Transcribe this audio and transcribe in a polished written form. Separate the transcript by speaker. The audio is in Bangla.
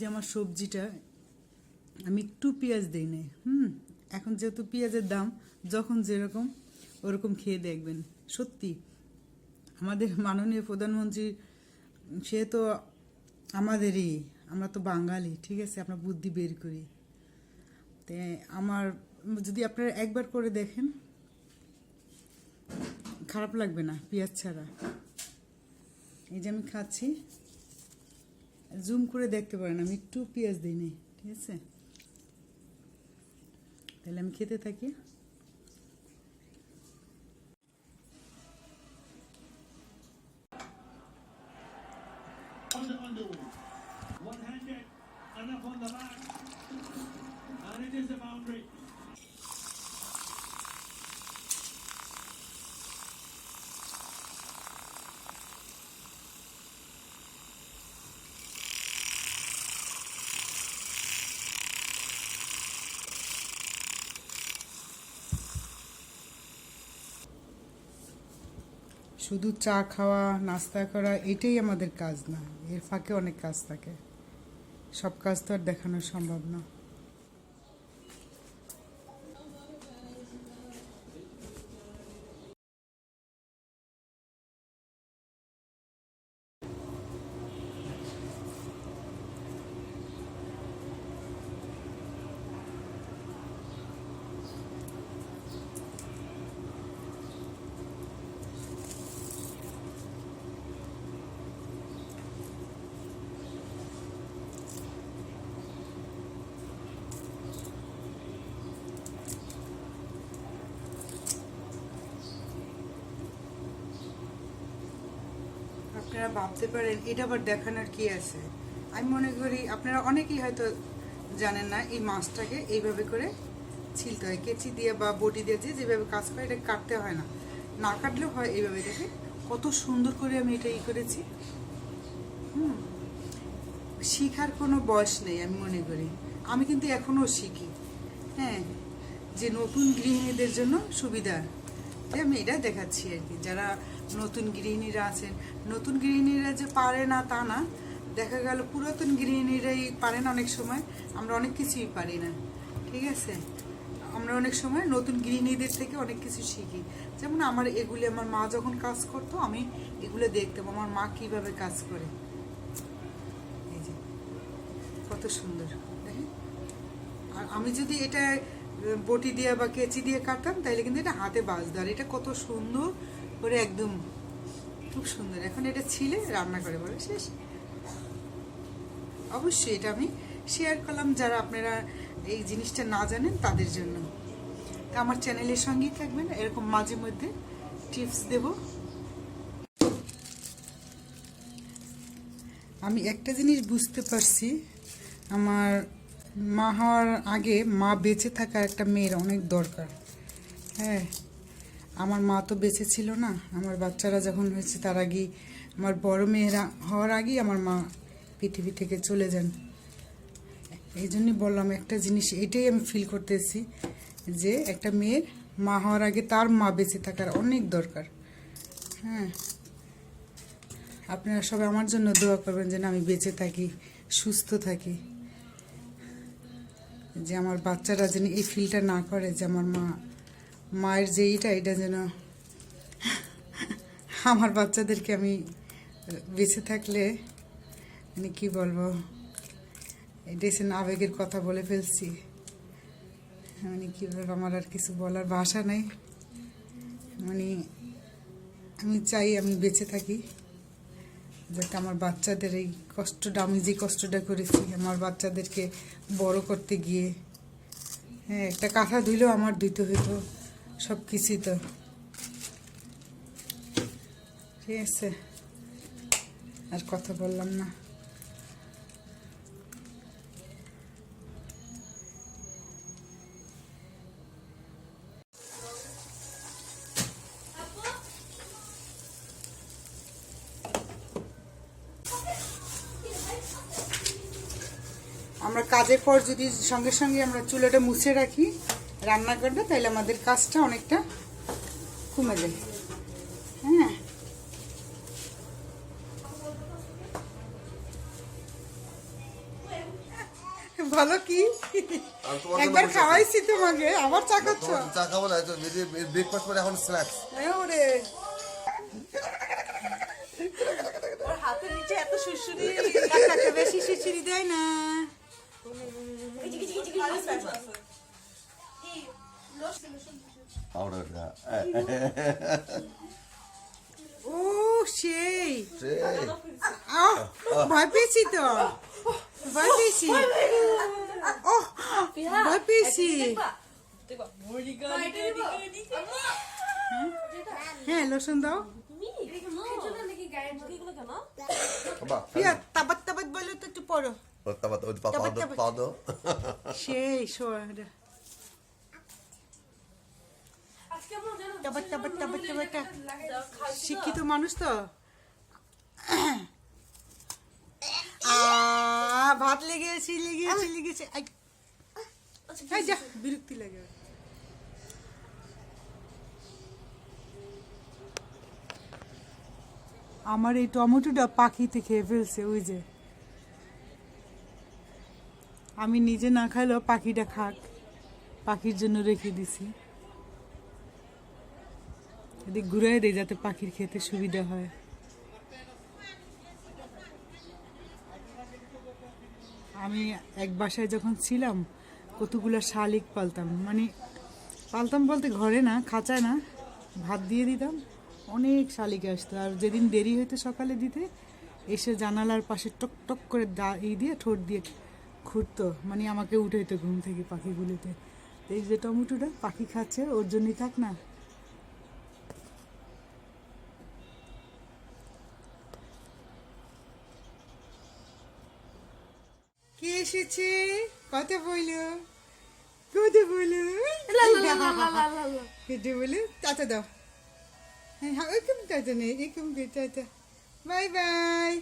Speaker 1: যে আমার সবজিটা আমি একটু পেঁয়াজ দিই না। এখন যেহেতু পেঁয়াজের দাম যখন যেরকম ওরকম খেয়ে দেখবেন। সত্যি আমাদের মাননীয় প্রধানমন্ত্রী সে তো আমাদেরই, আমরা তো বাঙালি, ঠিক আছে, আমরা বুদ্ধি বের করি। তো আমার যদি আপনারা একবার করে দেখেন খারাপ লাগবে না পেঁয়াজ ছাড়া। এই যে আমি খাচ্ছি, জুম করে দেখতে পারেন আমি একটু পেঁয়াজ দিই নি, ঠিক আছে। তাহলে আমি খেতে থাকি। শুধু চা খাওয়া, নাস্তা করা এটাই আমাদের কাজ না, এর ফাঁকে অনেক কাজ থাকে। সব কাজ তো আর দেখানো সম্ভব না। আপনারা ভাবতে পারেন এটা আবার দেখানোর কি আছে। আমি মনে করি আপনারা অনেকেই হয়তো জানেন না এই মাছটাকে এইভাবে করে ছিলতে হয়, কেচি দিয়ে বা বটি দিয়ে যেভাবে কাজ করে এটা কাটতে হয় না, না কাটলেও হয়। এইভাবে দেখে কত সুন্দর করে আমি এটা করেছি। শিখার কোনো বয়স নেই আমি মনে করি। আমি কিন্তু এখনও শিখি। হ্যাঁ, যে নতুন গৃহিণীদের জন্য সুবিধা, আমি এটা দেখাচ্ছি আর কি। যারা নতুন গৃহিণীরা আছেন, নতুন গৃহিণীরা যে পারে না তা না, দেখা গেল পুরাতন গৃহিণীরাই পারেন অনেক সময়। আমরা অনেক কিছুই পারি না, ঠিক আছে। আমরা অনেক সময় নতুন গৃহিণীদের থেকে অনেক কিছু শিখি। যেমন আমার এগুলি, আমার মা যখন কাজ করতো আমি এগুলো দেখতাম, আমার মা কিভাবে কাজ করে। এই যে কত সুন্দর দেখেন। আর আমি যদি এটা বটি দিয়ে বা কেচি দিয়ে কাটতাম তাহলে কিন্তু এটা হাতে বাজতো। আর এটা কত সুন্দর করে, একদম খুব সুন্দর। এখন এটা ছিলে রান্না করে বলে শেষ। অবশ্যই এটা আমি শেয়ার করলাম যারা আপনারা এই জিনিসটা না জানেন তাদের জন্য। তা আমার চ্যানেলের সঙ্গেই থাকবেন, এরকম মাঝে মধ্যে টিপস দেব। আমি একটা জিনিস বুঝতে পারছি, আমার মা হওয়ার আগে মা বেঁচে থাকা একটা মেয়ের অনেক দরকার। হ্যাঁ, আমার মা তো বেঁচে ছিল না, আমার বাচ্চারা যখন হয়েছে তার আগেই, আমার বড় মেয়েরা হওয়ার আগেই আমার মা পৃথিবী থেকে চলে যান। এই জন্যই বললাম একটা জিনিস, এটাই আমি ফিল করতেছি যে একটা মেয়ের মা হওয়ার আগে তার মা বেঁচে থাকার অনেক দরকার। হ্যাঁ, আপনারা সবাই আমার জন্য দোয়া করবেন যেন আমি বেঁচে থাকি, সুস্থ থাকি, যে আমার বাচ্চারা যেন এই ফিলটা না করে যে আমার মায়ের যে এটা যেন আমার বাচ্চাদেরকে আমি বেঁচে থাকলে, মানে কি বলবো, এটা যেন আবেগের কথা বলে ফেলছি, মানে কি বলবো, আমার আর কিছু বলার ভাষা নেই। মানে আমি চাই আমি বেঁচে থাকি, যাতে আমার বাচ্চাদের এই কষ্টটা, আমি যে কষ্টটা করেছি আমার বাচ্চাদেরকে বড় করতে গিয়ে, হ্যাঁ, একটা কাঁথা ধুইলেও আমার ধুইতে হইতো, সব কিছুই তো, ঠিক আছে। আর কথা বললাম না। আমরা কাজের পর যদি সঙ্গে সঙ্গে আমরা চুলাটা মুছে রাখি রান্না করতে, তাহলে আমাদের কাজটা অনেকটা কমে যায়। হ্যাঁ, ভালো কি একবার খাওয়াইছি তোমাকে আবার চা খাচ্ছ
Speaker 2: চা খাবো না ব্রেকফাস্ট করে এখন স্ন্যাক্স
Speaker 1: ওরে ওর হাতের নিচে এত সুরসুরি কাকাকে বেশি সুরসুরি দেয় না ও সেই ভয় পেয়েছি তো ভয় পেয়েছি ও ভয় পেয়েছি হ্যাঁ লোশন দাও তাবাত তাবাত বলো তো একটু পড়ো সেই শিক্ষিত মানুষ তো ভাত লেগেছি বিরক্তি লাগে আমার এই টমেটোটা পাখিতে খেয়ে ফেলছে ওই যে আমি নিজে না খাইলেও পাখিটা খাক পাখির জন্য রেখে দিছি এদিক ঘুরাই দেয় যাতে পাখির খেতে সুবিধা হয় আমি এক বাসায় যখন ছিলাম কতগুলো শালিক পালতাম মানে পালতাম বলতে ঘরে না খাঁচায় না ভাত দিয়ে দিতাম অনেক শালিক আসতো আর যেদিন দেরি হইতো সকালে দিতে এসে জানালার পাশে টক টক করে দিয়ে ঠোঁট দিয়ে ঘুরতো মানে আমাকে উঠাইতো ঘুম থেকে পাখিগুলিতে এই যে টমেটোটা পাখি খাচ্ছে ওর জন্যই থাক না কে এসেছে কথা বলো কেটে বলে চাচা দাও হ্যাঁ ওইরকম চাচা নেই এরকম চাচা বাই বাই